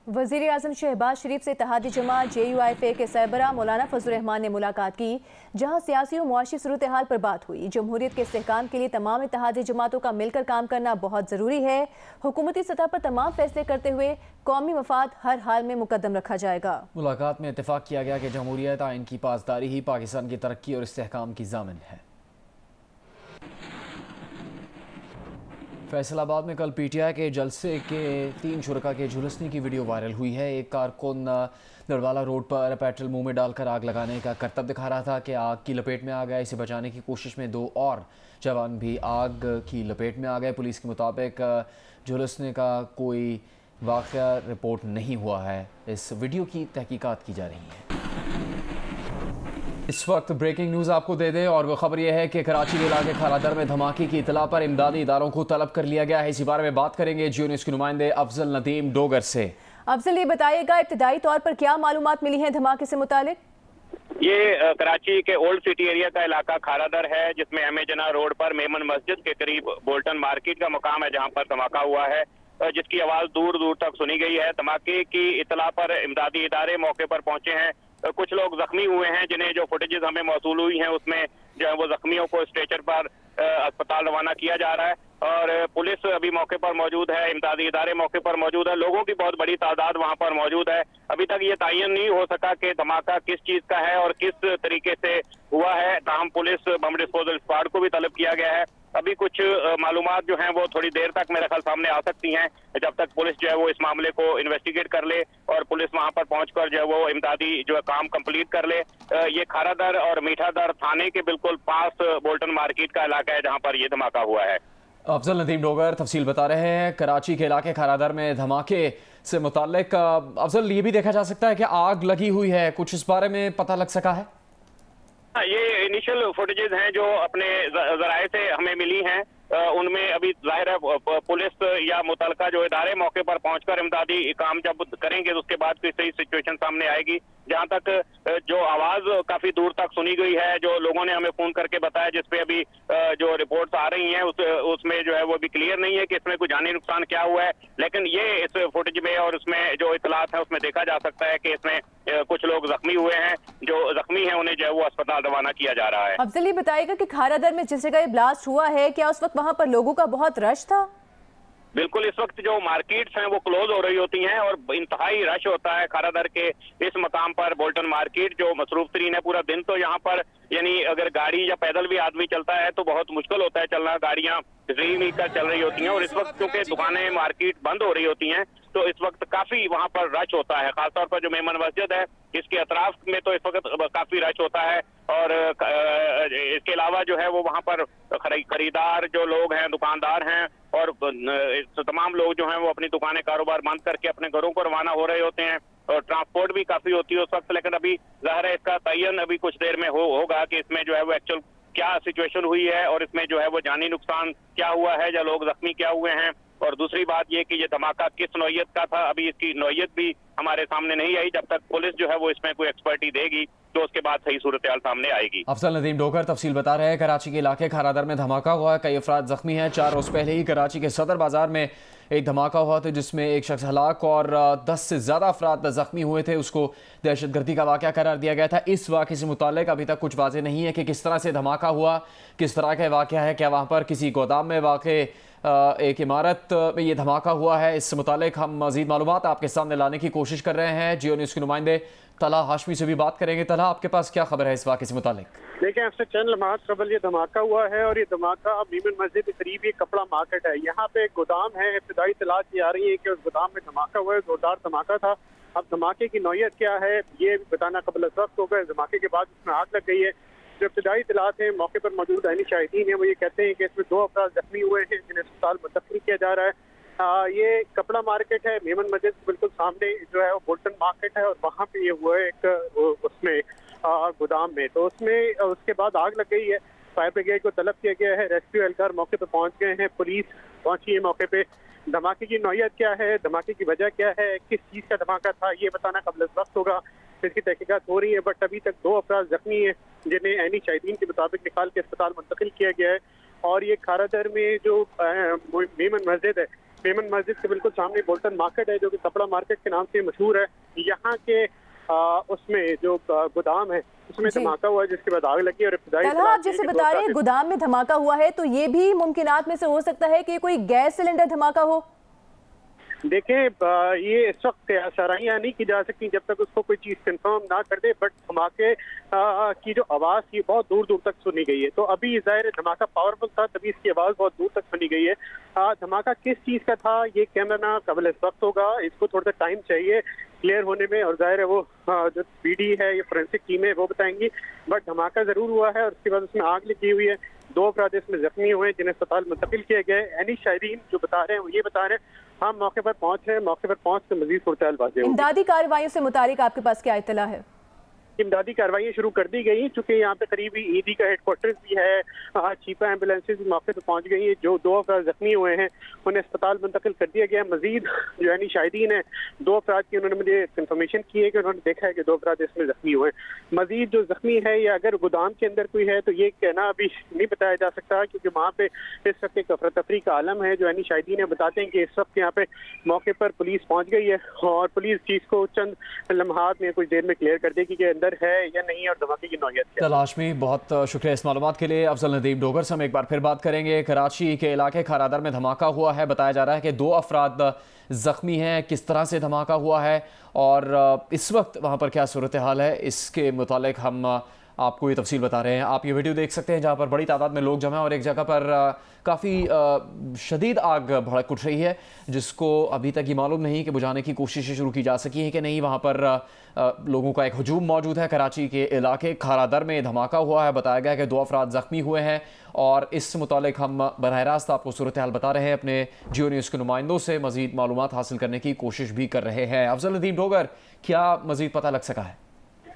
वज़ीर आज़म शहबाज शरीफ से इत्तेहादी जमात JUIFA के सरबराह मौलाना फजल रहमान ने मुलाकात की, जहां सियासी और मुआशी सूरत हाल पर बात हुई। जमहूरियत के इस्तेहकाम के लिए तमाम इत्तेहादी जमातों का मिलकर काम करना बहुत ज़रूरी है। हुकूमती सतह पर तमाम फैसले करते हुए कौमी मफाद हर हाल में मुकद्दम रखा जाएगा। मुलाकात में इत्तेफाक किया गया कि जमहूरियत आइन की पासदारी ही पाकिस्तान की तरक्की और इस्तेहकाम की ज़ामिन है। फैसलाबाद में कल PTI के जलसे के 3 शुरका के झुलसने की वीडियो वायरल हुई है। एक कारकुन नरवाला रोड पर पेट्रोल मुंह में डालकर आग लगाने का करतब दिखा रहा था कि आग की लपेट में आ गया। इसे बचाने की कोशिश में 2 और जवान भी आग की लपेट में आ गए। पुलिस के मुताबिक झुलसने का कोई वाक़या रिपोर्ट नहीं हुआ है। इस वीडियो की तहकीकात की जा रही है। इस वक्त ब्रेकिंग न्यूज़ आपको दे दें और वो खबर यह है कि कराची के इलाके खारादर में धमाके की इतला पर इमदादी इदारों को तलब कर लिया गया है। इसी बारे में बात करेंगे जियो न्यूज़ के नुमाइंदे अफजल नदीम डोगर से। अफजल, ये बताइएगा इब्तदाई तौर पर क्या मालूमात मिली हैं धमाके से मुतालिक? ये कराची के ओल्ड सिटी एरिया का इलाका खारादर है, जिसमें एम ए जना रोड पर मेमन मस्जिद के करीब बोल्टन मार्केट का मकाम है, जहाँ पर धमाका हुआ है, जिसकी आवाज दूर दूर तक सुनी गई है। धमाके की इतला पर इमदादी इदारे मौके पर पहुंचे हैं। कुछ लोग जख्मी हुए हैं, जिन्हें जो फुटेजेस हमें मौसूल हुई हैं उसमें जो है वो जख्मियों को स्ट्रेचर पर अस्पताल रवाना किया जा रहा है और पुलिस अभी मौके पर मौजूद है, इमदादी इदारे मौके पर मौजूद है, लोगों की बहुत बड़ी तादाद वहां पर मौजूद है। अभी तक ये तयन नहीं हो सका कि धमाका किस चीज का है और किस तरीके से हुआ है। ताहम पुलिस बम डिस्पोजल स्क्वाड को भी तलब किया गया है। अभी कुछ मालूमात जो हैं वो थोड़ी देर तक मेरे ख्याल सामने आ सकती हैं, जब तक पुलिस जो है वो इस मामले को इन्वेस्टिगेट कर ले और पुलिस वहां पर पहुंचकर जो है वो इमदादी जो है काम कंप्लीट कर ले। ये खारादर और मीठादर थाने के बिल्कुल पास बोल्टन मार्केट का इलाका है, जहां पर ये धमाका हुआ है। अफजल नदीम डोगर तफसील बता रहे हैं कराची के इलाके खारादर में धमाके से मुताल्लिक। अफजल, ये भी देखा जा सकता है कि आग लगी हुई है, कुछ इस बारे में पता लग सका है? ये इनिशियल फुटेजेस हैं जो अपने जराए से हमें मिली हैं, उनमें अभी जाहिर है पुलिस या मुतलका जो इदारे मौके पर पहुंचकर इमदादी काम जब करेंगे तो उसके बाद कोई सही सिचुएशन सामने आएगी। जहां तक जो आवाज काफी दूर तक सुनी गई है, जो लोगों ने हमें फोन करके बताया, जिसपे अभी जो रिपोर्ट्स आ रही हैं उसमें जो है वो भी क्लियर नहीं है कि इसमें कोई जानी नुकसान क्या हुआ है, लेकिन ये इस फुटेज में और उसमें जो इतलात है उसमें देखा जा सकता है कि इसमें कुछ लोग जख्मी हुए हैं। जो जख्मी हैं उन्हें जो है वो अस्पताल रवाना किया जा रहा है। अफजल, ये बताइएगा कि खारादर में जिस जगह ब्लास्ट हुआ है, क्या उस वक्त वहां पर लोगों का बहुत रश था? बिल्कुल, इस वक्त जो मार्केट्स हैं वो क्लोज हो रही होती हैं और इंतहाई रश होता है खारादर के इस मकाम पर। बोल्टन मार्केट जो मसरूफ तरीन है, पूरा दिन तो यहाँ पर यानी अगर गाड़ी या पैदल भी आदमी चलता है तो बहुत मुश्किल होता है चलना, गाड़ियाँ ड्रीम कर चल रही होती हैं और इस वक्त क्योंकि दुकानें मार्केट बंद हो रही होती हैं तो इस वक्त काफी वहाँ पर रश होता है। खासतौर पर जो मेमन मस्जिद है इसके अतराफ में तो इस वक्त काफी रश होता है और इसके अलावा जो है वो वहाँ पर खरीदार जो लोग हैं, दुकानदार हैं और तमाम लोग जो हैं वो अपनी दुकानें कारोबार बंद करके अपने घरों को रवाना हो रहे होते हैं और ट्रांसपोर्ट भी काफी होती है उस वक्त। लेकिन अभी जाहिर है इसका तयन अभी कुछ देर में होगा कि इसमें जो है वो एक्चुअल क्या सिचुएशन हुई है और इसमें जो है वो जानी नुकसान क्या हुआ है या लोग जख्मी क्या हुए हैं। और दूसरी बात ये कि ये धमाका किस नौयत का था, अभी इसकी नौयत भी हमारे सामने नहीं आई। जब तक पुलिस जो है वो इसमें कोई एक्सपर्टी देगी तो उसके बाद सही सूरत हाल सामने आएगी। अफजल नदीम डोगर तफसील बता रहे हैं कराची के इलाके खारादर में धमाका हुआ है, कई अफराद जख्मी हैं। 4 रोज पहले ही कराची के सदर बाजार में एक धमाका हुआ था जिसमें एक शख्स हलाक और 10 से ज़्यादा अफराद जख्मी हुए थे। उसको दहशतगर्दी का वाक़या करार दिया गया था। इस वाक़े से मुताल्लिक अभी तक कुछ वाज़ेह नहीं है कि किस तरह से धमाका हुआ, किस तरह का वाक़या है, क्या वहाँ पर किसी गोदाम में वाक़े एक इमारत में ये धमाका हुआ है। इससे मुताल्लिक हम मज़ीद मालूमात आपके सामने लाने की कोशिश कर रहे हैं। जियो न्यूज़ के नुमाइंदे तला हाशमी से भी बात करेंगे। तला, आपके पास क्या खबर है इस वाक़े से मुताल्लिक? देखिए, आपसे चंद लम्हात कबल ये धमाका हुआ है और ये धमाका मीमन मस्जिद के करीब ये कपड़ा मार्केट है, यहाँ पे एक गोदाम है। इब्तदाई इत्तलात ये आ रही है कि उस गोदाम में धमाका हुआ है, जोरदार धमाका था। अब धमाके की नौयत क्या है ये बताना कबल वक्त होगा। धमाके के बाद उसमें आग लग गई है। जो इब्तदाई इत्तलात हैं मौके पर मौजूद अहली शाहिदीन है वो ये कहते हैं कि इसमें 2 अफराद जख्मी हुए हैं जिन्हें अस्पताल मुंतकिल किया जा रहा है। ये कपड़ा मार्केट है, मेमन मस्जिद बिल्कुल सामने जो है वो बोल्टन मार्केट है और वहाँ पे ये हुआ है एक उसमें गोदाम में। तो उसमें उसके बाद आग लग गई है। फायर ब्रिगेड को तलब किया गया है, रेस्क्यू एहलकार मौके पर पहुँच गए हैं, पुलिस पहुँची है मौके पे। धमाके की नौयत क्या है, धमाके की वजह क्या है, किस चीज़ का धमाका था, ये बताना कबल वक्त होगा। इसकी तहकीकात हो रही है, बट अभी तक 2 अफराद जख्मी हैं जिन्हें ऐनी शाहिदीन के मुताबिक निकाल के अस्पताल मुंतकिल किया गया है। और ये खारादर में जो मेमन मस्जिद है मेमन मस्जिद के बिल्कुल सामने बोल्टन मार्केट है, जो कि कपड़ा मार्केट के नाम से मशहूर है। यहाँ के उसमें जो गोदाम है उसमें धमाका हुआ है, जिसके बाद आग लगी। और आप जैसे बता रहे हैं गोदाम में धमाका हुआ है, तो ये भी मुमकिनात में से हो सकता है कि कोई गैस सिलेंडर धमाका हो। देखें, ये इस वक्त सराहियां नहीं की जा सकती जब तक उसको कोई चीज कंफर्म ना कर दे, बट धमाके की जो आवाज थी बहुत दूर दूर तक सुनी गई है। तो अभी जाहिर धमाका पावरफुल था, तभी इसकी आवाज बहुत दूर तक सुनी गई है। धमाका किस चीज का था ये कहना कबल इस वक्त होगा, इसको थोड़ा सा टाइम चाहिए क्लियर होने में। और जाहिर है वो जो पीडी है या फोरेंसिक टीम है वो बताएंगी, बट धमाका जरूर हुआ है और उसके बाद उसमें आग लगी हुई है। 2 अफराद इसमें जख्मी हुए जिन्हें अस्पताल मुंतकिल किया गया है। एनी शायरीन जो बता रहे हैं वो ये बता रहे हैं हम मौके पर पहुंचे, मौके पर पहुंच के मजीद सूरत-ए-हाल वाज़ेह होगी। इमदादी कार्रवाइयों से मुतालिक आपके पास क्या इत्तला है? इमदादी कार्रवाई शुरू कर दी गई, चूंकि यहाँ पे करीबी ईदी का हेडक्वार्टर्स भी है। चीपा एम्बुलेंसेज भी मौके पर पहुंच गई है। जो 2 अफराद जख्मी हुए हैं उन्हें अस्पताल मुंतकिल कर दिया गया। मजीद जो यानी शाहिदीन है 2 अफराद की, उन्होंने मुझे कंफर्मेशन की है कि उन्होंने देखा है कि 2 अफराद इसमें जख्मी हुए। मजीद जो जख्मी है या अगर गोदाम के अंदर कोई है तो ये कहना अभी नहीं बताया जा सकता, क्योंकि वहाँ पे इस वक्त एक अफरा तफरी का आलम है। जो यानी शाहिदीन है बताते हैं कि इस वक्त यहाँ पे मौके पर पुलिस पहुंच गई है और पुलिस चीज को चंद लम्हात में कुछ देर में क्लियर कर देगी कि अंदर है या नहीं और धमाके की नौयत क्या है। तलाश में बहुत शुक्रिया इस मालूमात के लिए। अफजल नदीम डोगर से हम एक बार फिर बात करेंगे। कराची के इलाके खारादर में धमाका हुआ है, बताया जा रहा है कि 2 अफराद जख्मी हैं। किस तरह से धमाका हुआ है और इस वक्त वहाँ पर क्या सूरत हाल है, इसके मुतालिक हम आपको ये तफसील बता रहे हैं। आप ये वीडियो देख सकते हैं जहाँ पर बड़ी तादाद में लोग जमा हैं और एक जगह पर काफ़ी शदीद आग भड़क उठ रही है, जिसको अभी तक ये मालूम नहीं कि बुझाने की कोशिशें शुरू की जा सकी हैं कि नहीं। वहाँ पर लोगों का एक हजूम मौजूद है। कराची के इलाके खारादर में धमाका हुआ है, बताया गया कि 2 अफराद ज़ख्मी हुए हैं और इस मुतालिक हम बराह रास्त आपको सूरत हाल बता रहे हैं। अपने जियो न्यूज़ के नुमाइंदों से मज़ीद मालूमात हासिल करने की कोशिश भी कर रहे हैं। अफजल नदीम डोगर, क्या मज़ीद पता लग सका है?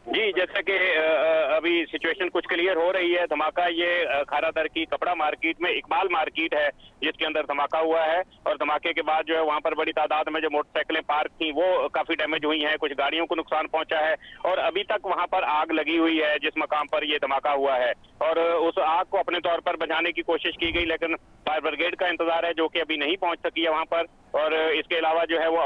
जी, जैसे कि अभी सिचुएशन कुछ क्लियर हो रही है। धमाका ये खारादर की कपड़ा मार्केट में इकबाल मार्केट है जिसके अंदर धमाका हुआ है और धमाके के बाद जो है वहां पर बड़ी तादाद में जो मोटरसाइकिलें पार्क थी वो काफी डैमेज हुई हैं, कुछ गाड़ियों को नुकसान पहुंचा है और अभी तक वहां पर आग लगी हुई है जिस मकाम पर ये धमाका हुआ है। और उस आग को अपने तौर पर बुझाने की कोशिश की गई, लेकिन फायर ब्रिगेड का इंतजार है जो कि अभी नहीं पहुंच सकी है वहां पर। और इसके अलावा जो है वो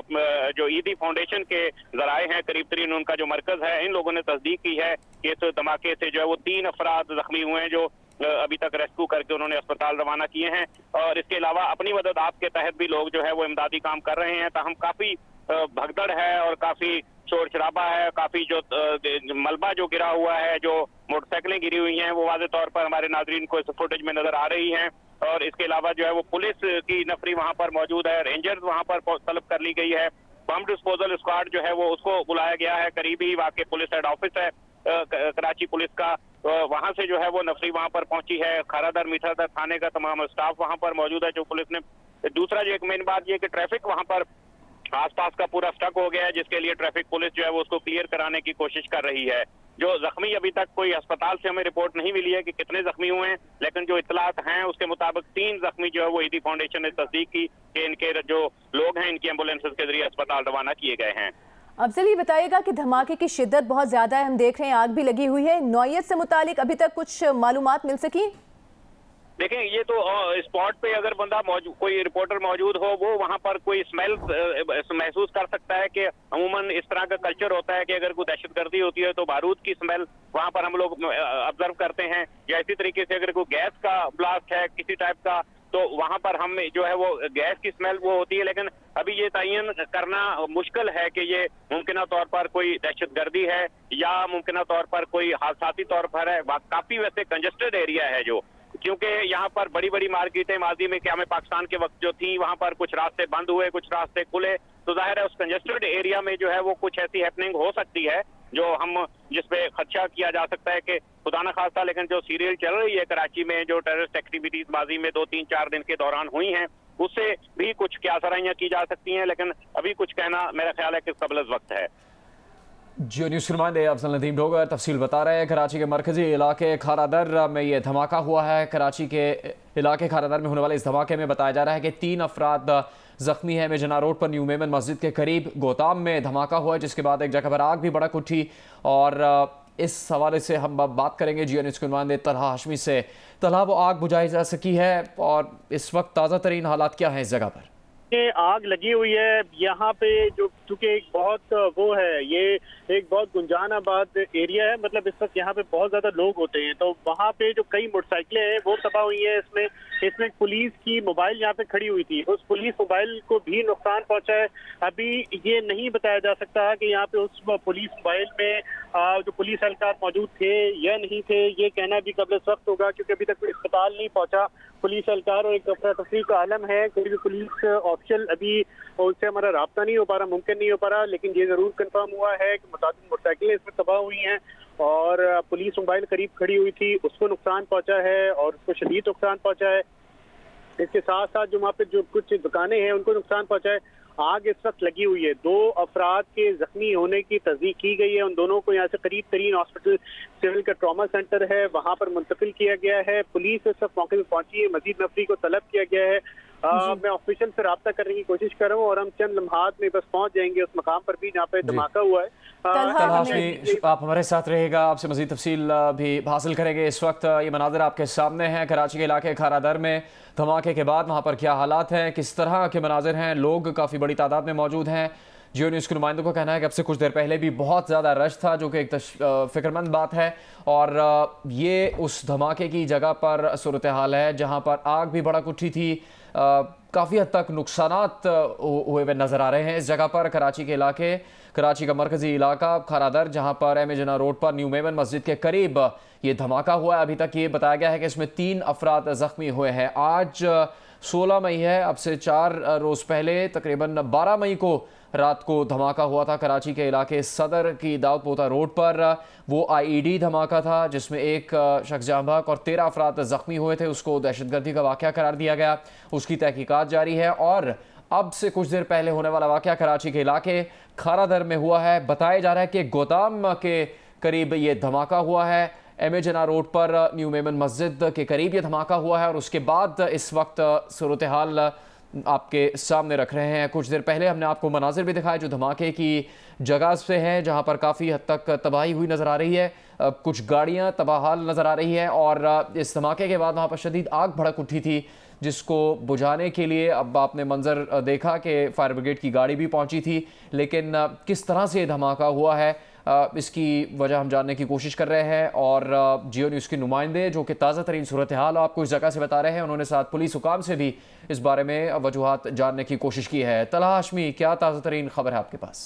जो ईदी फाउंडेशन के जराए हैं करीब तरीन उनका जो मरकज है, इन लोगों ने तस्दीक की है कि इस धमाके से जो है वो 3 अफराद जख्मी हुए हैं जो अभी तक रेस्क्यू करके उन्होंने अस्पताल रवाना किए हैं। और इसके अलावा अपनी मदद आप के तहत भी लोग जो है वो इमदादी काम कर रहे हैं। ताहम काफी भगदड़ है और काफी शोर शराबा है, काफी जो मलबा जो गिरा हुआ है, जो मोटरसाइकिलें गिरी हुई हैं वो वाज़े तौर पर हमारे नाजरीन को इस फुटेज में नजर आ रही हैं। और इसके अलावा जो है वो पुलिस की नफरी वहां पर मौजूद है, रेंजर्स वहां पर तलब कर ली गई है, बम डिस्पोजल स्क्वाड जो है वो उसको बुलाया गया है। करीबी वाकई पुलिस हेड ऑफिस है कराची पुलिस का, वहां से जो है वो नफरी वहां पर पहुंची है। खारादर मीठादर थाने का तमाम स्टाफ वहां पर मौजूद है जो पुलिस ने। दूसरा जो एक मेन बात ये कि ट्रैफिक वहां पर आसपास का पूरा स्टक हो गया है, जिसके लिए ट्रैफिक पुलिस जो है वो उसको क्लियर कराने की कोशिश कर रही है। जो जख्मी अभी तक कोई अस्पताल से हमें रिपोर्ट नहीं मिली है कि कितने जख्मी हुए हैं, लेकिन जो इतलात हैं उसके मुताबिक 3 जख्मी जो है वो ईदी फाउंडेशन ने तस्दीक की कि इनके जो लोग हैं इनकी एम्बुलेंसेज के जरिए अस्पताल रवाना किए गए हैं। अफजल, ये बताइएगा कि धमाके की शिद्दत बहुत ज्यादा है, हम देख रहे हैं आग भी लगी हुई है, नौयत से मुतालिक अभी तक कुछ मालूमात मिल सकी? देखें, ये तो स्पॉट पे अगर बंदा कोई रिपोर्टर मौजूद हो वो वहां पर कोई स्मेल महसूस कर सकता है कि अमूमन इस तरह का कल्चर होता है कि अगर कोई दहशतगर्दी होती है तो बारूद की स्मेल वहां पर हम लोग ऑब्जर्व करते हैं, या इसी तरीके से अगर कोई गैस का ब्लास्ट है किसी टाइप का तो वहां पर हम जो है वो गैस की स्मेल वो होती है। लेकिन अभी ये तयन करना मुश्किल है कि ये मुमकिन तौर पर कोई दहशतगर्दी है या मुमकिन तौर पर कोई हादसाती तौर पर है। काफी वैसे कंजेस्टेड एरिया है जो, क्योंकि यहाँ पर बड़ी बड़ी मार्केटें माजी में क़याम पाकिस्तान के वक्त जो थी वहां पर कुछ रास्ते बंद हुए, कुछ रास्ते खुले, तो जाहिर है उस कंजेस्टेड एरिया में जो है वो कुछ ऐसी हैपनिंग हो सकती है जो हम जिसपे खदशा किया जा सकता है कि खुदा न खास्ता। लेकिन जो सीरियल चल रही है कराची में, जो टेररिस्ट एक्टिविटीज माजी में 2-3-4 दिन के दौरान हुई हैं, उससे भी कुछ क्या सराहियां की जा सकती हैं, लेकिन अभी कुछ कहना मेरा ख्याल है कि कबल वक्त है। जियो न्यूज़ के नुमाइंदे अफजल नदीम डोगर तफसील बता रहे हैं। कराची के मरकजी इलाके खारादर में ये धमाका हुआ है। कराची के इलाके खारादर में होने वाले इस धमाके में बताया जा रहा है कि 3 अफराद जख्मी है। मेजना रोड पर न्यू मेमन मस्जिद के करीब गोदाम में धमाका हुआ है, जिसके बाद एक जगह पर आग भी भड़क उठी। और इस हवाले से हम बात करेंगे जियो न्यूज़ के नुमाइंदे तलहा हाशमी से। तलहा, वो आग बुझाई जा सकी है और इस वक्त ताज़ा तरीन हालात क्या हैं इस जगह पर? ये आग लगी हुई है यहाँ पे, जो चूंकि एक बहुत वो है, ये एक बहुत गुंजानाबाद एरिया है, मतलब इस वक्त यहाँ पे बहुत ज्यादा लोग होते हैं, तो वहाँ पे जो कई मोटरसाइकिलें हैं वो तबाह हुई हैं। इसमें पुलिस की मोबाइल यहाँ पे खड़ी हुई थी, उस पुलिस मोबाइल को भी नुकसान पहुंचा है। अभी ये नहीं बताया जा सकता कि यहाँ पे उस पुलिस मोबाइल में जो पुलिस एहलकार मौजूद थे या नहीं थे, ये कहना भी कबल वक्त होगा, क्योंकि अभी तक कोई अस्पताल नहीं पहुंचा पुलिस एहलकार, और एक अफरा तफरी का आलम है। कोई भी पुलिस ऑफिशियल अभी उससे हमारा राब्ता नहीं हो पा रहा, मुमकिन नहीं हो पा रहा, लेकिन ये जरूर कंफर्म हुआ है कि मुताबिक मोटरसाइकिलें इसमें तबाह हुई हैं और पुलिस मोबाइल करीब खड़ी हुई थी, उसको नुकसान पहुंचा है और उसको शदीद नुकसान पहुंचा है। इसके साथ साथ जो वहाँ पे जो कुछ दुकानें हैं उनको नुकसान पहुंचा है। आग इस वक्त लगी हुई है, 2 अफराद के जख्मी होने की तस्दीक की गई है। उन दोनों को यहाँ से करीब तरीन हॉस्पिटल सिविल का ट्रॉमा सेंटर है वहाँ पर मुंतकिल किया गया है। पुलिस इस वक्त मौके पर पहुंची है, मजीद नफरी को तलब किया गया है। मैं ऑफिशियल से रब्ता करने की कोशिश कर रहा हूँ और हम चंद लम्हात में बस पहुंच जाएंगे उस मकाम पर भी जहाँ पे धमाका हुआ है। आप हमारे साथ रहेगा, आपसे मजीद तफसील भी हासिल करेंगे। इस वक्त ये मनाज़िर आपके सामने हैं कराची के इलाके खारादर में धमाके के बाद वहाँ पर क्या हालात हैं, किस तरह के मनाजिर हैं, लोग काफ़ी बड़ी तादाद में मौजूद हैं। जियो न्यूज़ के नुमाइंदों का कहना है कि अब से कुछ देर पहले भी बहुत ज़्यादा रश था, जो कि एक फ़िक्रमंद बात है। और ये उस धमाके की जगह पर सूरत हाल है जहाँ पर आग भी भड़क उठी थी। काफ़ी हद तक नुकसानात हुए हुए नज़र आ रहे हैं इस जगह पर। कराची के इलाके, कराची का मरकज़ी इलाका खारादर, जहाँ पर एम ए जना रोड पर न्यू मेमन मस्जिद के करीब ये धमाका हुआ है। अभी तक ये बताया गया है कि इसमें 3 अफराद ज़ख्मी हुए हैं। आज 16 मई है, अब से 4 रोज़ पहले तकरीबन 12 मई को रात को धमाका हुआ था कराची के इलाके सदर की दाऊद पोता रोड पर। वो IED धमाका था जिसमें एक शख्स जाँ बहक और 13 अफराद ज़ख्मी हुए थे। उसको दहशतगर्दी का वाक़या करार दिया गया, उसकी तहकीकात जारी है। और अब से कुछ देर पहले होने वाला वाक़या कराची के इलाके खारादर में हुआ है। बताया जा रहा है कि गोदाम के करीब ये धमाका हुआ है। एम ए जना रोड पर न्यू मेमन मस्जिद के करीब ये धमाका हुआ है। और उसके बाद इस वक्त सूरत हाल आपके सामने रख रहे हैं। कुछ देर पहले हमने आपको मनाजिर भी दिखाए जो धमाके की जगह से हैं, जहां पर काफ़ी हद तक तबाही हुई नज़र आ रही है। कुछ गाड़ियां तबाहाल नज़र आ रही है और इस धमाके के बाद वहां पर शदीद आग भड़क उठी थी, जिसको बुझाने के लिए अब आपने मंजर देखा कि फायर ब्रिगेड की गाड़ी भी पहुंची थी। लेकिन किस तरह से धमाका हुआ है इसकी वजह हम जानने की कोशिश कर रहे हैं। और जियो न्यूज़ के नुमाइंदे जो कि ताज़ा तरीन सूरत हाल आपको इस जगह से बता रहे हैं, उन्होंने साथ पुलिस हुकाम से भी इस बारे में वजूहात जानने की कोशिश की है। तलहा हाशमी, क्या ताज़ा तरीन खबर है आपके पास?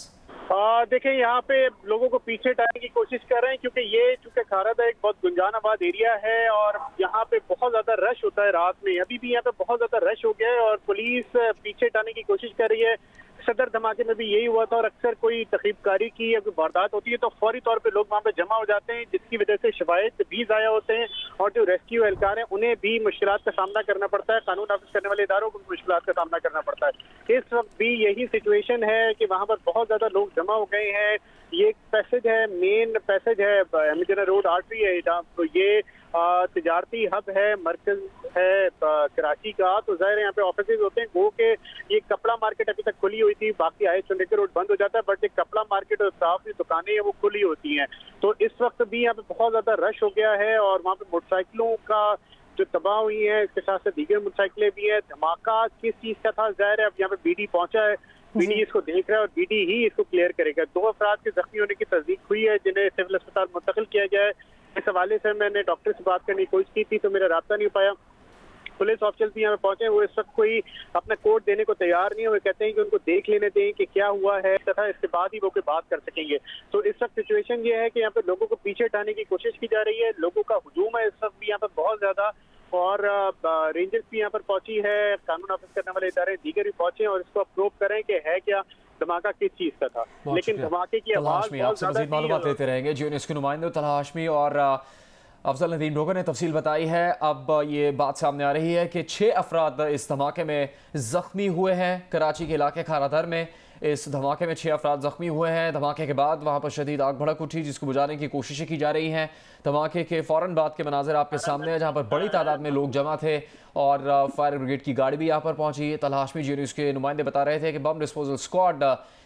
देखिए, यहाँ पे लोगों को पीछे हटाने की कोशिश कर रहे हैं, क्योंकि ये चूंकि खारादर एक बहुत गुंजानाबाद एरिया है और यहाँ पे बहुत ज्यादा रश होता है रात में। अभी भी यहाँ पे बहुत ज्यादा रश हो गया है और पुलिस पीछे हटाने की कोशिश कर रही है। सदर धमाके में भी यही हुआ था और अक्सर कोई तकरीबकारी की या कोई वारदात होती है तो फौरी तौर पे लोग वहाँ पे जमा हो जाते हैं, जिसकी वजह से शवायद भी ज़ाया होते हैं और जो रेस्क्यू एहलकार हैं उन्हें भी मुश्किलात का सामना करना पड़ता है। कानून नाफिज करने वाले इदारों को भी मुश्किलात का सामना करना पड़ता है। इस वक्त भी यही सिचुएशन है कि वहाँ पर बहुत ज़्यादा लोग जमा हो गए हैं। ये एक पैसेज है, मेन पैसेज है, एमिजना रोड आर्टरी है, तो ये तिजारती हब है, मरकज है कराची का, तो जाहिर है यहाँ पे ऑफिसेज होते हैं। वो के ये कपड़ा मार्केट अभी तक खुली हुई थी, बाकी आए चंडीगढ़ रोड बंद हो जाता है, बट एक कपड़ा मार्केट और साफ की दुकानें हैं वो खुली होती हैं। तो इस वक्त भी यहाँ पे बहुत ज्यादा रश हो गया है और वहाँ पे मोटरसाइकिलों का जो तबाह हुई है, इसके साथ साथ दीगर मोटरसाइकिलें भी है। धमाका किस चीज का था, जाहिर है अब यहाँ पे BD पहुंचा है, BD इसको देख रहा है और BD ही इसको क्लियर करेगा। 2 अफराद के जख्मी होने की तस्दीक हुई है जिन्हें सिविल अस्पताल मुंतकिल किया गया है। इस हवाले से मैंने डॉक्टर से बात करने की कोशिश की थी तो मेरा राब्ता नहीं हो पाया। पुलिस ऑफिसर्स भी यहाँ पे पहुंचे, वो इस वक्त कोई अपना कोड देने को तैयार नहीं है। वो कहते हैं कि उनको देख लेने दें कि क्या हुआ है तथा इसके बाद ही वो कोई बात कर सकेंगे। तो इस वक्त सिचुएशन ये है कि यहाँ पे लोगों को पीछे हटाने की कोशिश की जा रही है। लोगों का हुजूम है इस वक्त भी यहाँ पे बहुत ज्यादा और रेंजर्स भी यहाँ पर पहुंची है, कानून नाफिज करने वाले इदारे दीगर भी पहुंचे और इसको अप्रूव करें कि है क्या धमाका किस चीज का था। लेकिन धमाके की आवाज बहुत ज्यादा मालूमात लेते रहेंगे। जियो न्यूज़ के नुमाइंदे तलहा हाशमी और अफजल नदीम डोगर ने तफसील बताई है। अब ये बात सामने आ रही है कि 6 अफराद इस धमाके में ज़ख्मी हुए हैं। कराची के इलाके खारादर में इस धमाके में 6 अफराद ज़ख्मी हुए हैं। धमाके के बाद वहाँ पर शदीद आग भड़क उठी, जिसको बुझाने की कोशिशें की जा रही हैं। धमाके के फ़ौरन बाद के मनाज़िर आपके सामने हैं, जहाँ पर बड़ी तादाद में लोग जमा थे और फायर ब्रिगेड की गाड़ी भी यहाँ पर पहुँची। तलहा हाशमी जियो न्यूज़ के नुमाइंदे बता रहे थे कि बम डिस्पोजल स्क्वाड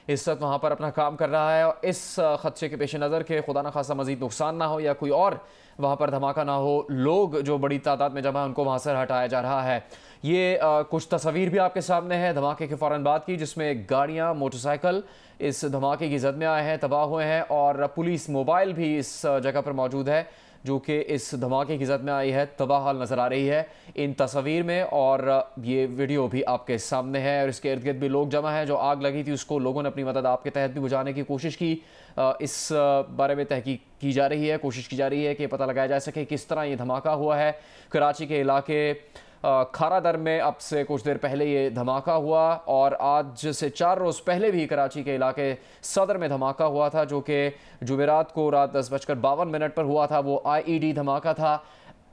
इस वक्त वहाँ पर अपना काम कर रहा है और इस खदशे के पेश नज़र के खुदा न खासा मजीद नुकसान ना हो या कोई और वहाँ पर धमाका ना हो, लोग जो बड़ी तादाद में जमा है उनको वहाँ से हटाया जा रहा है। ये कुछ तस्वीर भी आपके सामने है धमाके के फ़ौरन बाद की, जिसमें गाड़ियाँ, मोटरसाइकिल इस धमाके की जद में आए हैं, तबाह हुए हैं और पुलिस मोबाइल भी इस जगह पर मौजूद है जो कि इस धमाके की जद में आई है, तबाह हाल नज़र आ रही है इन तस्वीर में। और ये वीडियो भी आपके सामने है और इसके इर्द गिर्द भी लोग जमा हैं। जो आग लगी थी उसको लोगों ने अपनी मदद आपके तहत भी बुझाने की कोशिश की। इस बारे में तहकीक की जा रही है, कोशिश की जा रही है कि पता लगाया जा सके किस तरह ये धमाका हुआ है। कराची के इलाके खारा दर में अब से कुछ देर पहले ये धमाका हुआ और आज से 4 रोज़ पहले भी कराची के इलाके सदर में धमाका हुआ था, जो कि जुमेरात को रात 10:52 पर हुआ था। वो IED धमाका था।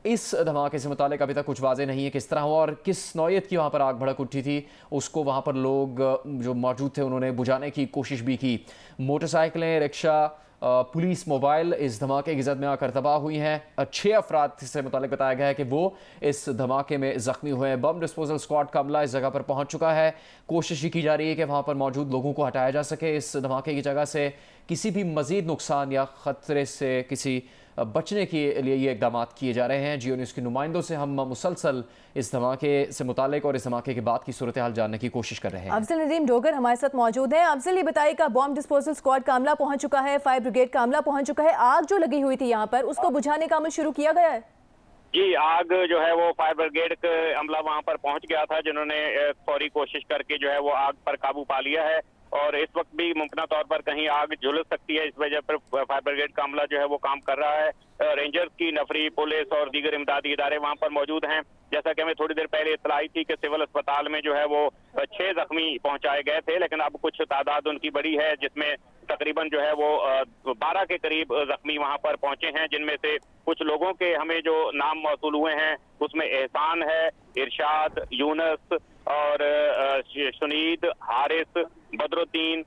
इस धमाके से मुतालिक अभी तक कुछ वाज़ेह नहीं है किस तरह हुआ और किस नौयत की वहाँ पर आग भड़क उठी थी। उसको वहाँ पर लोग जो मौजूद थे उन्होंने बुझाने की कोशिश भी की। मोटरसाइकिलें, रिक्शा, पुलिस मोबाइल इस धमाके की जद में आकर तबाह हुई हैं। 6 अफराद से मुतालिक बताया गया है कि वो इस धमाके में ज़ख्मी हुए हैं। बम डिस्पोजल स्क्वाड का अमला इस जगह पर पहुंच चुका है। कोशिश की जा रही है कि वहां पर मौजूद लोगों को हटाया जा सके। इस धमाके की जगह से किसी भी मज़ीद नुकसान या ख़तरे से किसी बचने के लिए ये इकदाम किए जा रहे हैं। जियो न्यूज़ के नुमाइंदों से हम मुसलसल इस धमाके से मुतालिक और इस धमाके के बाद की सूरत हाल जानने की कोशिश कर रहे हैं। अफजल नदीम डोगर हमारे साथ मौजूद हैं। अफजल, ये बताइएगा, बॉम्ब डिस्पोजल स्क्वाड का अमला पहुंच चुका है, फायर ब्रिगेड का अमला पहुंच चुका है, आग जो लगी हुई थी यहाँ पर उसको बुझाने का अमल शुरू किया गया है? जी, आग जो है वो फायर ब्रिगेड का अमला वहां पर पहुंच गया था, जिन्होंने फौरी कोशिश करके जो है वो आग पर काबू पा लिया है और इस वक्त भी मुमकिन तौर पर कहीं आग झुलस सकती है। इस वजह पर फायर ब्रिगेड का अमला जो है वो काम कर रहा है। रेंजर्स की नफरी, पुलिस और दीगर इमदादी इदारे वहां पर मौजूद हैं। जैसा कि हमें थोड़ी देर पहले इत्तला आई थी कि सिविल अस्पताल में जो है वो 6 जख्मी पहुंचाए गए थे, लेकिन अब कुछ तादाद उनकी बड़ी है, जिसमें तकरीबन जो है वो 12 के करीब जख्मी वहां पर पहुंचे हैं, जिनमें से कुछ लोगों के हमें जो नाम मौसूल हुए हैं उसमें एहसान है, इरशाद, यूनस और सुनीद, हारिस, बदरुद्दीन,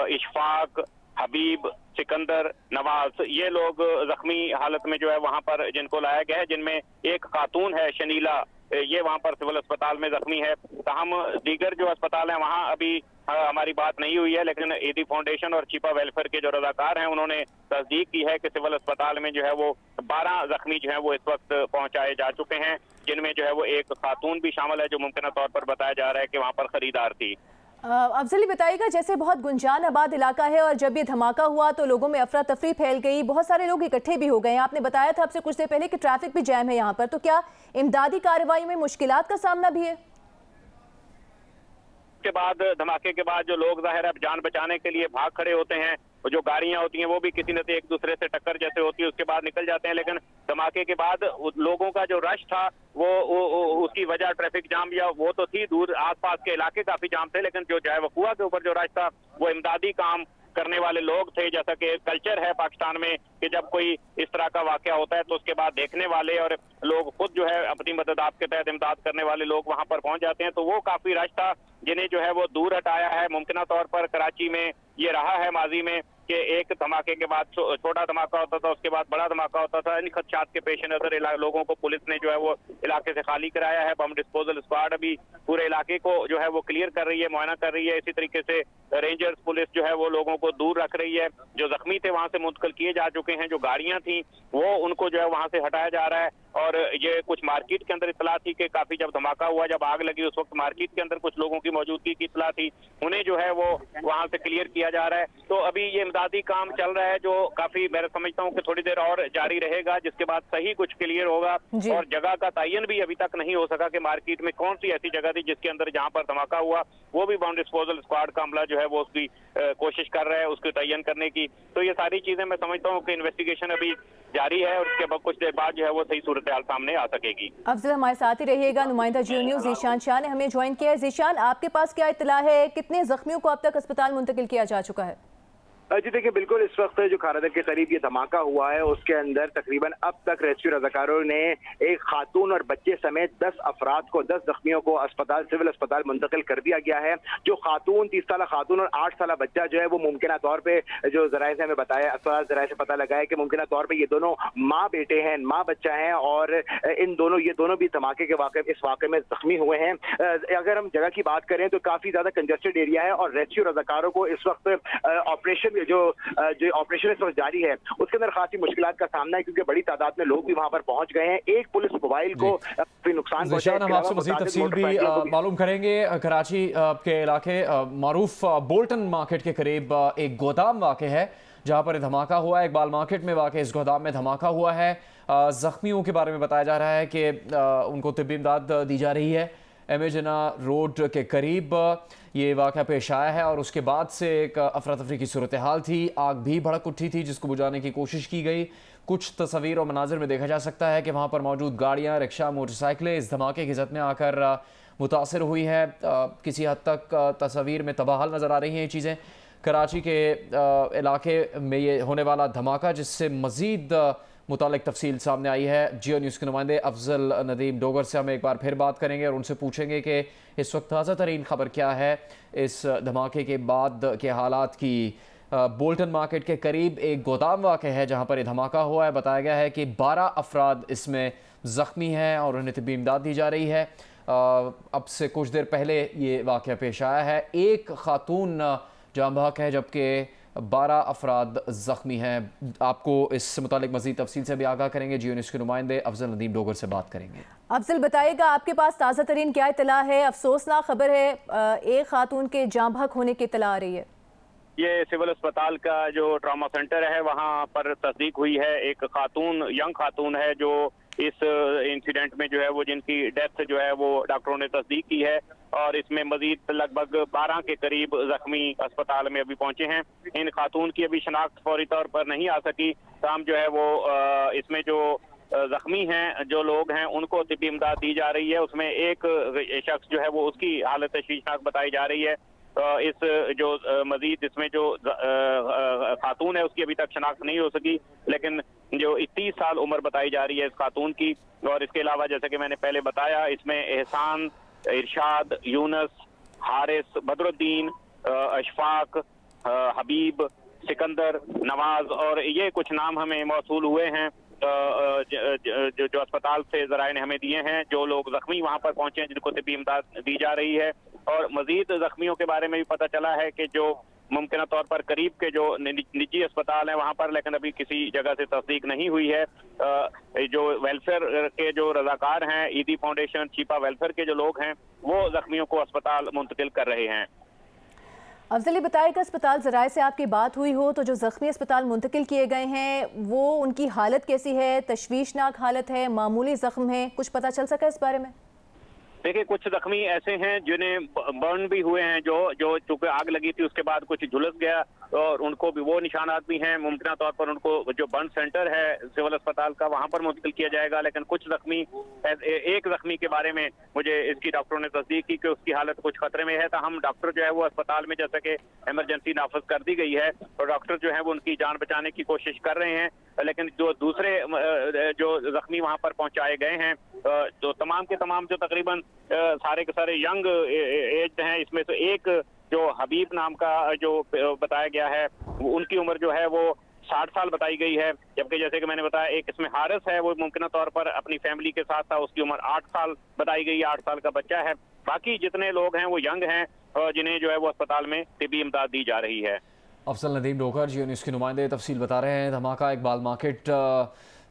इशफाक, हबीब, सिकंदर, नवाज, ये लोग जख्मी हालत में जो है वहां पर जिनको लाया गया है, जिनमें एक खातून है शनीला, ये वहां पर सिविल अस्पताल में जख्मी है। ताहम दीगर जो अस्पताल हैं वहां अभी हमारी बात नहीं हुई है, लेकिन ईदी फाउंडेशन और छिपा वेलफेयर के जो रजाकार हैं उन्होंने तस्दीक की है कि सिविल अस्पताल में जो है वो 12 जख्मी जो है वो इस वक्त पहुंचाए जा चुके हैं, जिनमें जो है वो एक खातून भी शामिल है जो मुमकिन तौर पर बताया जा रहा है कि वहां पर खरीदार थी। अफजली बताइएगा, जैसे बहुत गुंजान आबाद इलाका है और जब ये धमाका हुआ तो लोगों में अफरा तफरी फैल गई, बहुत सारे लोग इकट्ठे भी हो गए हैं। आपने बताया था आपसे कुछ देर पहले कि ट्रैफिक भी जैम है यहाँ पर, तो क्या इमदादी कार्रवाई में मुश्किलात का सामना भी है? के बाद धमाके के बाद जो लोग जाहिर है जान बचाने के लिए भाग खड़े होते हैं, जो गाड़ियां होती हैं वो भी किसी न किसी एक दूसरे से टक्कर जैसे होती है उसके बाद निकल जाते हैं। लेकिन धमाके के बाद लोगों का जो रश था वो उसकी वजह ट्रैफिक जाम या वो तो थी, दूर आसपास के इलाके काफी जाम थे, लेकिन जो जाए वकुआ के ऊपर जो रश था वो इमदादी काम करने वाले लोग थे। जैसा कि कल्चर है पाकिस्तान में कि जब कोई इस तरह का वाकया होता है तो उसके बाद देखने वाले और लोग खुद जो है अपनी मदद आपके तहत इमदाद करने वाले लोग वहां पर पहुंच जाते हैं। तो वो काफी रश था जिन्हें जो है वो दूर हटाया है। मुमकिन तौर पर कराची में ये रहा है माजी में कि एक धमाके के बाद छोटा धमाका होता था, उसके बाद बड़ा धमाका होता था। इन खदशात के पेश नजर लोगों को पुलिस ने जो है वो इलाके से खाली कराया है। बम डिस्पोजल स्क्वाड अभी पूरे इलाके को जो है वो क्लियर कर रही है, मुआयना कर रही है। इसी तरीके से रेंजर्स पुलिस जो है वो लोगों को दूर रख रही है। जो जख्मी थे वहां से मुंतकिल किए जा चुके हैं, जो गाड़ियां थी वो उनको जो है वहां से हटाया जा रहा है। और ये कुछ मार्केट के अंदर इतला थी कि काफी जब धमाका हुआ, जब आग लगी उस वक्त मार्केट के अंदर कुछ लोगों की मौजूदगी की इतला थी, उन्हें जो है वो वहां से क्लियर किया जा रहा है। तो अभी ये इमदादी काम चल रहा है जो काफी मैं समझता हूँ कि थोड़ी देर और जारी रहेगा, जिसके बाद सही कुछ क्लियर होगा। और जगह का तयन भी अभी तक नहीं हो सका कि मार्केट में कौन सी ऐसी जगह थी जिसके अंदर जहां पर धमाका हुआ, वो भी बम डिस्पोजल स्क्वाड का अमला जो है वो उसकी कोशिश कर रहा है उसको तयन करने की। तो ये सारी चीजें मैं समझता हूँ कि इन्वेस्टिगेशन अभी जारी है और उसके बाद कुछ देर बाद जो है वो सही सूरत हाल सामने आ सकेगी। अफजल हमारे साथ ही रहिएगा। नुमाइंदा जियो न्यूज़ ज़ीशान शाह ने हमें ज्वाइन किया है। ज़ीशान, आपके पास क्या इत्तला है, कितने जख्मियों को अब तक अस्पताल मुंतकिल किया जा चुका है? जी देखिए, बिल्कुल इस वक्त जो खारादर के करीब ये धमाका हुआ है उसके अंदर तकरीबन अब तक रेस्क्यू रजाकारों ने एक खातून और बच्चे समेत 10 अफराद को, 10 जख्मियों को सिविल अस्पताल मुंतकिल कर दिया गया है। जो खातून 30 साल खातून और 8 साल बच्चा जो है वो मुमकिन तौर पर, जो जराये से हमें बताया, अस्पताल जराये से पता लगा है कि मुमकिन तौर पर ये दोनों माँ बेटे हैं, माँ बच्चा हैं और ये दोनों भी धमाके के इस वाक़े में जख्मी हुए हैं। अगर हम जगह की बात करें तो काफी ज्यादा कंजेस्टेड एरिया है और रेस्क्यू रजाकारों को इस वक्त ऑपरेशन जो ऑपरेशन इस वक्त जारी है उसके अंदर खासी मुश्किलात का सामना है, क्योंकि बड़ी तादाद में लोग भी वहां पर पहुंच गए हैं। एक पुलिस मोबाइल को नुकसान पहुंचा। हम आपसे मज़ीद तफसील भी मालूम करेंगे। कराची के इलाके मारूफ बोल्टन मार्केट के करीब एक गोदाम वाक़ है जहां पर धमाका हुआ है। इकबाल मार्केट में वाक़ इस गोदाम में धमाका हुआ है। जख्मियों के बारे में बताया जा रहा है कि उनको तिब्बी इमदाद दी जा रही है। एमेजना रोड के करीब ये वाक़या पेश आया है और उसके बाद से एक अफरा तफरी की सूरत हाल थी। आग भी भड़क उठी थी जिसको बुझाने की कोशिश की गई। कुछ तस्वीर और मनाजिर में देखा जा सकता है कि वहाँ पर मौजूद गाड़ियाँ, रिक्शा, मोटरसाइकिलें इस धमाके की जद में आकर मुतासर हुई है। किसी हद तक तस्वीर में तबाहल नज़र आ रही हैं ये चीज़ें। कराची के इलाके में ये होने वाला धमाका जिससे मज़ीद मुतालिक तफसील सामने आई है। जियो न्यूज़ के नुमाइंदे अफजल नदीम डोगर से हम एक बार फिर बात करेंगे और उनसे पूछेंगे कि इस वक्त ताज़ा तरीन खबर क्या है इस धमाके के बाद के हालात की। बोल्टन मार्केट के करीब एक गोदाम वाक़ है जहाँ पर यह धमाका हुआ है। बताया गया है कि 12 अफराद इसमें ज़ख्मी हैं और उन्हें तिब्बी इमदाद दी जा रही है। अब से कुछ देर पहले ये वाक़या पेश आया है। एक खातून जाँ बहक है जबकि 12 अफराद ज़ख्मी हैं। आपको इस मुतालिक मज़ीद तफसील से भी आगाह करेंगे। जियो न्यूज़ के नुमाइंदे अफजल नदीम डोगर से बात करेंगे। अफजल बताइएगा, आपके पास ताज़ा तरीन क्या इतला है? अफसोसनाक खबर है, एक खातून के जाँ बहक होने की इतला आ रही है। ये सिविल अस्पताल का जो ट्रॉमा सेंटर है वहाँ पर तस्दीक हुई है। एक खातून, यंग खातून है जो इस इंसिडेंट में जो है वो जिनकी डेथ जो है वो डॉक्टरों ने तस्दीक की है और इसमें मजीद लगभग 12 के करीब जख्मी अस्पताल में अभी पहुंचे हैं। इन खातून की अभी शनाख्त फौरी तौर पर नहीं आ सकी। तमाम जो है वो इसमें जो जख्मी हैं, जो लोग हैं, उनको तिब्बी इमदाद दी जा रही है। उसमें एक शख्स जो है वो उसकी हालत तशवीशनाक बताई जा रही है। इस जो मजीद इसमें जो खातून है उसकी अभी तक शनाख्त नहीं हो सकी, लेकिन जो 30 साल उम्र बताई जा रही है इस खातून की। और इसके अलावा जैसे कि मैंने पहले बताया, इसमें एहसान, इरशाद, यूनस, हारिस, बदरुद्दीन, अशफाक, हबीब, सिकंदर, नवाज और ये कुछ नाम हमें मौसूल हुए हैं जो अस्पताल से जराए ने हमें दिए हैं। जो लोग जख्मी वहां पर पहुंचे हैं जिनको तिब्बी इमदाद दी जा रही है और मजीद जख्मियों के बारे में भी पता चला है कि जो मुमकिन तौर पर करीब के जो निजी अस्पताल है वहां पर, लेकिन अभी किसी जगह से तस्दीक नहीं हुई है। जो वेलफेयर के जो रजाकार हैं, ईदी फाउंडेशन, चीपा वेलफेयर के जो लोग हैं, वो जख्मियों को अस्पताल मुंतकिल कर रहे हैं। अफजल बताएगा, अस्पताल जराए से आपकी बात हुई हो तो जो जख्मी अस्पताल मुंतकिल किए गए हैं वो उनकी हालत कैसी है? तशवीशनाक हालत है, मामूली जख्म है, कुछ पता चल सका इस बारे में? देखिए, कुछ जख्मी ऐसे हैं जिन्हें बर्न भी हुए हैं, जो चूंकि आग लगी थी उसके बाद कुछ झुलस गया और उनको भी वो निशानात भी हैं। मुमकिन तौर पर उनको जो बर्न सेंटर है सिविल अस्पताल का वहां पर मुंतकिल किया जाएगा। लेकिन कुछ जख्मी, एक जख्मी के बारे में मुझे इसकी डॉक्टरों ने तस्दीक की कि उसकी हालत कुछ खतरे में है। तो हम डॉक्टर जो है वो अस्पताल में, जैसे कि इमरजेंसी नाफज कर दी गई है और डॉक्टर जो है वो उनकी जान बचाने की कोशिश कर रहे हैं। लेकिन जो दूसरे जो जख्मी वहां पर पहुंचाए गए हैं, तो तमाम के तमाम जो तकरीबन सारे के सारे यंग एज हैं। इसमें से एक जो हबीब नाम का जो बताया गया है उनकी उम्र जो है वो 60 साल बताई गई है। जबकि जैसे कि मैंने बताया, एक इसमें हारिस है, वो मुमकिन तौर पर अपनी फैमिली के साथ था, उसकी उम्र 8 साल बताई गई है, 8 साल का बच्चा है। बाकी जितने लोग हैं वो यंग हैं जिन्हें जो है वो अस्पताल में तिब्बी इमदाद दी जा रही है। अफजल नदीम डोगर, जियो न्यूज़ के नुमाइंदे तफसील बता रहे हैं। धमाका इकबाल मार्केट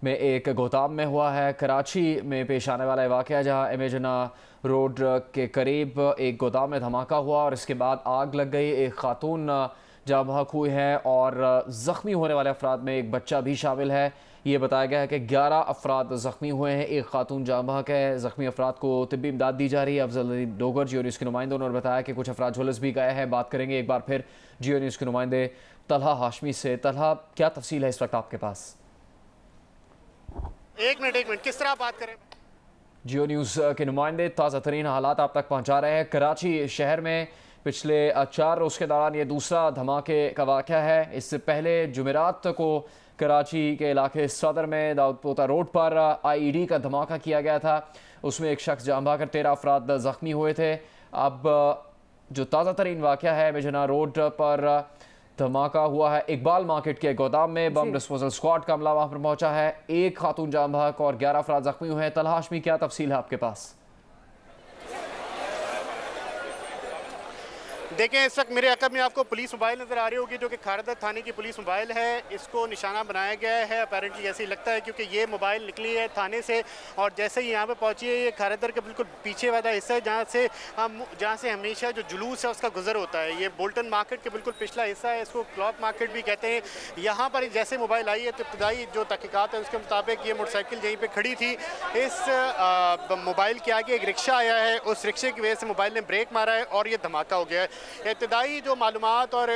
में एक गोदाम में हुआ है। कराची में पेश आने वाला वाक़या जहाँ एमेजना रोड के करीब एक गोदाम में धमाका हुआ और इसके बाद आग लग गई। एक खातून जाँ बहक हुई है और ज़ख्मी होने वाले अफराद में एक बच्चा भी शामिल है। ये बताया गया है कि 11 अफराद ज़ख्मी हुए हैं, एक खातून जाँ बहक है। ज़ख्मी अफराद को तिब्बी इमदाद दी जा रही है। अफजल नदीम डोगर, जियो न्यूज़ के नुमाइंदों ने बताया कि कुछ अफराद झुलस भी गए हैं। बात करेंगे एक बार फिर जियो न्यूज़ के नुमाइंदे तलहा हाशमी से। तलहा, क्या तफसील है इस वक्त आपके पास? एक मिनट, किस तरह बात करें? जियो न्यूज़ के नुमाइंदे ताज़ा तरीन हालात आप तक पहुँचा रहे हैं। कराची शहर में पिछले 4 रोज़ के दौरान ये दूसरा धमाके का वाक़या है। इससे पहले जुमेरात को कराची के इलाके सदर में दाऊदपोता रोड पर IED का धमाका किया गया था। उसमें एक शख्स जान बहाकर 13 अफराद ज़ख्मी हुए थे। अब जो ताज़ा तरीन वाक़या है, मिजना रोड पर धमाका हुआ है इकबाल मार्केट के गोदाम में। बम डिस्पोजल स्क्वाड का अमला वहां पर पहुंचा है। एक खातून जान बहक और 11 अफराद जख्मी हुए हैं। तलाश में क्या तफसील है आपके पास? देखें, इस वक्त मेरे अकब में आपको पुलिस मोबाइल नज़र आ रही होगी, जो कि खारदर थाने की पुलिस मोबाइल है। इसको निशाना बनाया गया है अपेरेंटली, ऐसे ही लगता है, क्योंकि ये मोबाइल निकली है थाने से और जैसे ही यहाँ पे पहुँची है, ये खारदर के बिल्कुल पीछे वाला हिस्सा है जहाँ से हमेशा जो जुलूस है उसका गुजर होता है। ये बोल्टन मार्केट के बिल्कुल पिछला हिस्सा है, इसको क्लॉथ मार्केट भी कहते हैं। यहाँ पर जैसे मोबाइल आई है तो इब्तदाई जो तहकीकात है उसके मुताबिक ये मोटरसाइकिल यहीं पर खड़ी थी। इस मोबाइल के आगे एक रिक्शा आया है, उस रिक्शे की वजह से मोबाइल ने ब्रेक मारा है और ये धमाका हो गया है। इब्तदाई जो मालूमात और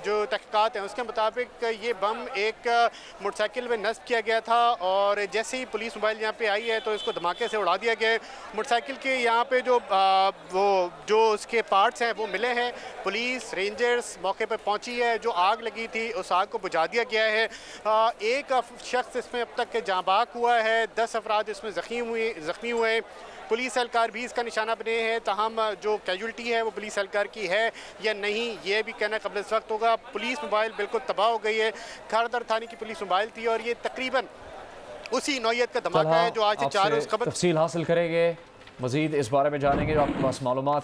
जो तहकीकात हैं उसके मुताबिक ये बम एक मोटरसाइकिल में नस्ब किया गया था और जैसे ही पुलिस मोबाइल यहाँ पे आई है तो इसको धमाके से उड़ा दिया गया है। मोटरसाइकिल के यहाँ पे जो उसके पार्ट्स हैं वो मिले हैं। पुलिस रेंजर्स मौके पर पहुँची है। जो आग लगी थी उस आग को बुझा दिया गया है। एक शख्स इसमें अब तक जाँ बहक हुआ है, 10 अफराद इसमें ज़ख्मी हुए। पुलिस एहलकार भी इसका निशाना बने हैं, ताहम जो कैजुअल्टी है वो पुलिस एहलकार की है या नहीं ये भी कहना कबल इस वक्त होगा। पुलिस मोबाइल बिल्कुल तबाह हो गई है। खारदर थाने की पुलिस मोबाइल थी और ये तकरीबन उसी नौयत का धमाका है जो आज से 4 रोज़ खबर। तफसील हासिल करेंगे, मजीद इस बारे में जानेंगे। आपके पास मालूमात